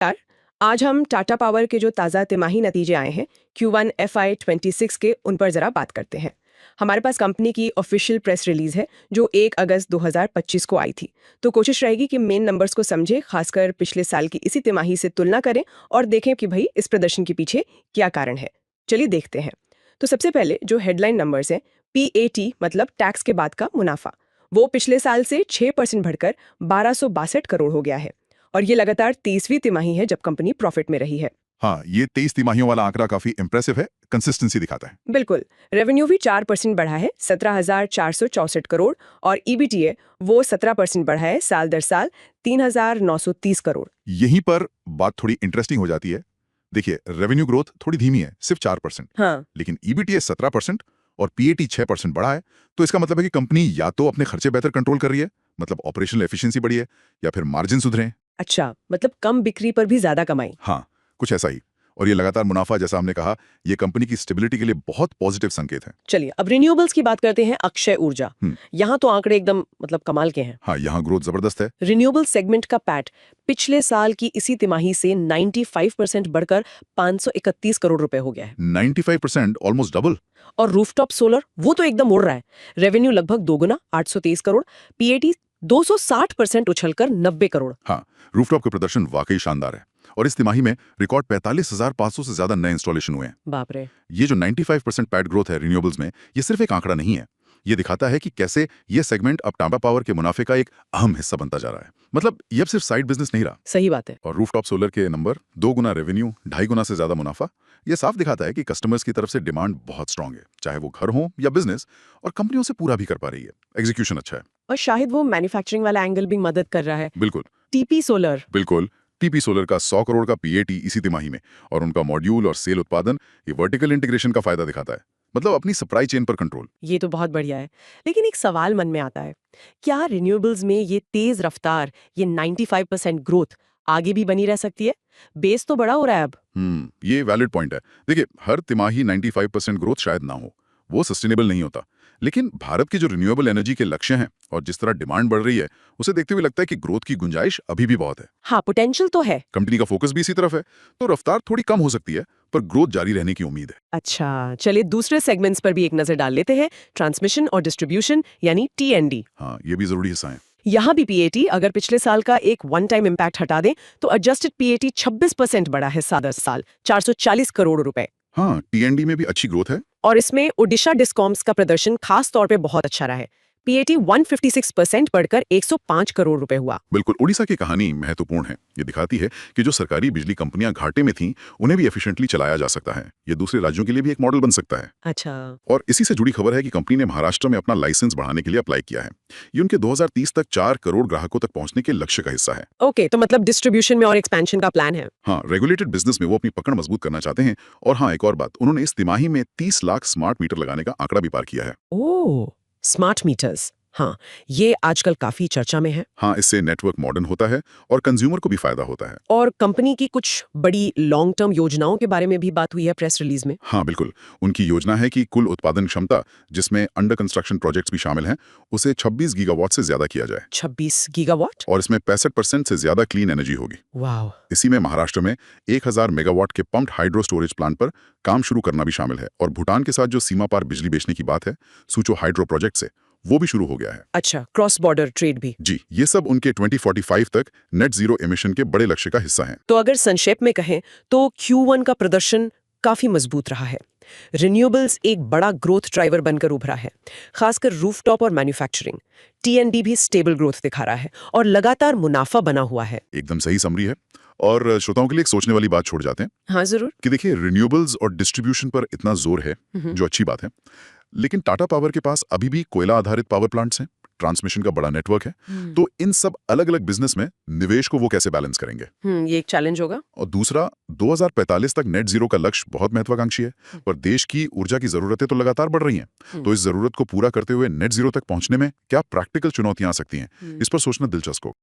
यार, आज हम टाटा पावर के जो ताज़ा तिमाही नतीजे आए हैं Q1 FY26 के उन पर ज़रा बात करते हैं। हमारे पास कंपनी की ऑफिशियल प्रेस रिलीज है जो 1 अगस्त 2025 को आई थी। तो कोशिश रहेगी कि मेन नंबर्स को समझें, खासकर पिछले साल की इसी तिमाही से तुलना करें और देखें कि भाई इस प्रदर्शन के पीछे क्या कारण है। चलिए देखते हैं। तो सबसे पहले जो हेडलाइन नंबर्स हैं, PAT मतलब टैक्स के बाद का मुनाफा, वो पिछले साल से 6% बढ़कर 1262 करोड़ हो गया है। और ये लगातार 30वीं तिमाही है जब कंपनी प्रॉफिट में रही है। हाँ, ये 23 तिमाहियों वाला आंकड़ा काफी इंप्रेसिव है, कंसिस्टेंसी दिखाता है। बिल्कुल। रेवेन्यू भी 4% बढ़ा है, 17,464 करोड़। और EBITDA वो 17% बढ़ा है, साल दर साल 3,930 करोड़। यहीं पर बात थोड़ी इंटरेस्टिंग हो जाती है। देखिए, रेवेन्यू ग्रोथ थोड़ी धीमी है, सिर्फ 4%, हाँ, लेकिन ईबीटीए 17% और पीएटी 6% बढ़ा है। तो इसका मतलब है कि कंपनी या तो अपने खर्चे बेहतर कंट्रोल कर रही है, मतलब ऑपरेशनल एफिशिएंसी बढ़ी है, या फिर मार्जिन सुधरे हैं। अच्छा, मतलब कम बिक्री पर भी ज्यादा कमाई। हाँ, कुछ ऐसा ही। और ये लगातार मुनाफा, जैसा हमने कहा, ये कंपनी की स्टेबिलिटी के लिए बहुत पॉजिटिव संकेत है। चलिए अब रिन्यूएबल्स की बात करते हैं, अक्षय ऊर्जा। यहाँ तो आंकड़े एकदम मतलब कमाल के हैं। हाँ, यहाँ ग्रोथ जबरदस्त है। रिन्यूएबल सेगमेंट का पैट पिछले साल की इसी तिमाही से 95% बढ़कर 531 करोड़ रुपए हो गया है। 95%, ऑलमोस्ट डबल। और रूफटॉप सोलर वो तो एकदम उड़ रहा है। रेवेन्यू लगभग दोगुना, 823 करोड़। PAT 260% उछलकर 90 करोड़। हाँ, रूफटॉप का प्रदर्शन वाकई शानदार है। और इस तिमाही में रिकॉर्ड 45,500 से ज्यादा नए इंस्टॉलेशन हुए हैं। बाप रे। ये जो 95% पैट ग्रोथ है रिन्यूएबल्स में, ये सिर्फ एक आंकड़ा नहीं है। ये दिखाता है कि कैसे ये सेगमेंट अब टाटा पावर के मुनाफे का एक अहम हिस्सा बनता जा रहा है। मतलब ये अब सिर्फ साइड बिजनेस नहीं रहा। सही बात है। और रूफटॉप सोलर के नंबर, 2 गुना रेवेन्यू, 2.5 गुना से ज्यादा मुनाफा, ये साफ दिखाता है कि कस्टमर्स की तरफ से डिमांड बहुत स्ट्रांग है, चाहे वो घर हो या बिजनेस, और कंपनियों से पूरा भी कर पा रही है। एग्जीक्यूशन अच्छा है। और शायद वो मैन्युफैक्चरिंग वाला एंगल भी मदद कर रहा है। बिल्कुल। TP solar. बिल्कुल। टीपी सोलर का 100 करोड़ का पीएटी इसी तिमाही में, और उनका मॉड्यूल और सेल उत्पादन, ये वर्टिकल इंटीग्रेशन का फायदा दिखाता है। मतलब अपनी सप्लाई चेन पर कंट्रोल। ये तो बहुत बढ़िया है। लेकिन एक सवाल मन में आता है, क्या रिन्यूएबल्स में ये तेज रफ्तार, ये 95% ग्रोथ आगे भी बनी रह सकती है? बेस तो बड़ा हो रहा है अब। ये वैलिड पॉइंट है। देखिए, हर तिमाही 95% ग्रोथ शायद ना हो, वो सस्टेनेबल नहीं होता। लेकिन भारत के जो रिन्यूएबल एनर्जी के लक्ष्य हैं और जिस तरह डिमांड बढ़ रही है, उसे देखते हुए लगता है कि ग्रोथ की गुंजाइश अभी भी बहुत है। हाँ, पोटेंशियल तो है। कंपनी का फोकस भी इसी तरफ है, तो रफ्तार थोड़ी कम हो सकती है, पर ग्रोथ जारी रहने की उम्मीद है। अच्छा, चलिए दूसरे सेगमेंट्स पर भी एक नजर डाल लेते हैं। ट्रांसमिशन और डिस्ट्रीब्यूशन यानी TND। हाँ, ये भी जरूरी हिस्सा है। यहाँ भी PAT अगर पिछले साल का एक वन टाइम इम्पैक्ट हटा दें तो एडजस्टेड PAT 26% बढ़ा है साल साल, 440 करोड़ रुपए। हाँ, टीएनडी में भी अच्छी ग्रोथ है। और इसमें ओडिशा डिस्कॉम्स का प्रदर्शन खास तौर पे बहुत अच्छा रहा है। PAT 156% बढ़कर 105 करोड़ रुपए हुआ। बिल्कुल, उड़ीसा की कहानी महत्वपूर्ण है। ये दिखाती है कि जो सरकारी बिजली कंपनियां घाटे में थीं, उन्हें भी एफिशिएंटली चलाया जा सकता है। ये दूसरे राज्यों के लिए भी एक मॉडल बन सकता है। अच्छा। और इसी से जुड़ी खबर है कि कंपनी ने महाराष्ट्र में अपना लाइसेंस बढ़ाने के लिए अप्लाई किया है। ये उनके 2030 तक 4 करोड़ ग्राहकों तक पहुंचने के लक्ष्य का हिस्सा है। ओके, तो मतलब डिस्ट्रीब्यूशन में और एक्सपेंशन का प्लान है। हाँ, रेगुलेटेड बिजनेस में वो अपनी पकड़ मजबूत करना चाहते हैं। और हाँ, एक और बात, उन्होंने इस तिमाही में 30 लाख स्मार्ट मीटर लगाने का आंकड़ा भी पार किया है। ओह, स्मार्ट मीटर्स। हाँ, ये आजकल काफी चर्चा में है। हाँ, इससे नेटवर्क मॉडर्न होता है और कंज्यूमर को भी फायदा होता है। और कंपनी की कुछ बड़ी लॉन्ग टर्म योजनाओं के बारे में भी बात हुई है प्रेस रिलीज में। हाँ, बिल्कुल। उनकी योजना है कि कुल उत्पादन क्षमता, जिसमें अंडर कंस्ट्रक्शन प्रोजेक्ट्स भी शामिल हैं, उसे 26 गीगावाट से ज्यादा किया जाए। 26 गीगावाट। और इसमें 65% से ज्यादा क्लीन एनर्जी होगी। वाह। इसी में महाराष्ट्र में 1000 मेगावाट के पम्प्ड हाइड्रो स्टोरेज प्लांट पर काम शुरू करना भी शामिल है। और भूटान के साथ जो सीमा पार बिजली बेचने की बात है, सूचो हाइड्रो प्रोजेक्ट से, वो भी शुरू हो गया है। अच्छा, क्रॉस बॉर्डर ट्रेड भी। जी, ये सब उनके 2045 तक नेट जीरो एमिशन के बड़े लक्ष्य का हिस्सा हैं। तो अगर संक्षेप में कहें तो Q1 का प्रदर्शन काफी मजबूत रहा है। रिन्यूएबल्स एक बड़ा ग्रोथ ड्राइवर बनकर उभरा है, खासकर रूफटॉप और मैन्युफैक्चरिंग। TND भी स्टेबल ग्रोथ दिखा रहा है और लगातार मुनाफा बना हुआ है। एकदम सही समरी है। और श्रोताओं के लिए एक सोचने वाली बात छोड़ जाते हैं हाँ, जरूर। कि देखिए, रिन्यूएबल्स और डिस्ट्रीब्यूशन पर इतना जोर है, जो अच्छी बात है। लेकिन टाटा पावर के पास अभी भी कोयला आधारित पावर प्लांट्स हैं, ट्रांसमिशन का बड़ा नेटवर्क है। तो इन सब अलग अलग बिजनेस में निवेश को वो कैसे बैलेंस करेंगे? ये एक चैलेंज होगा। और दूसरा, 2045 तक नेट जीरो का लक्ष्य बहुत महत्वाकांक्षी है, पर देश की ऊर्जा की जरूरतें तो लगातार बढ़ रही हैं। तो इस जरूरत को पूरा करते हुए नेट जीरो तक पहुंचने में क्या प्रैक्टिकल चुनौतियां आ सकती हैं? इस पर सोचना दिलचस्प हो।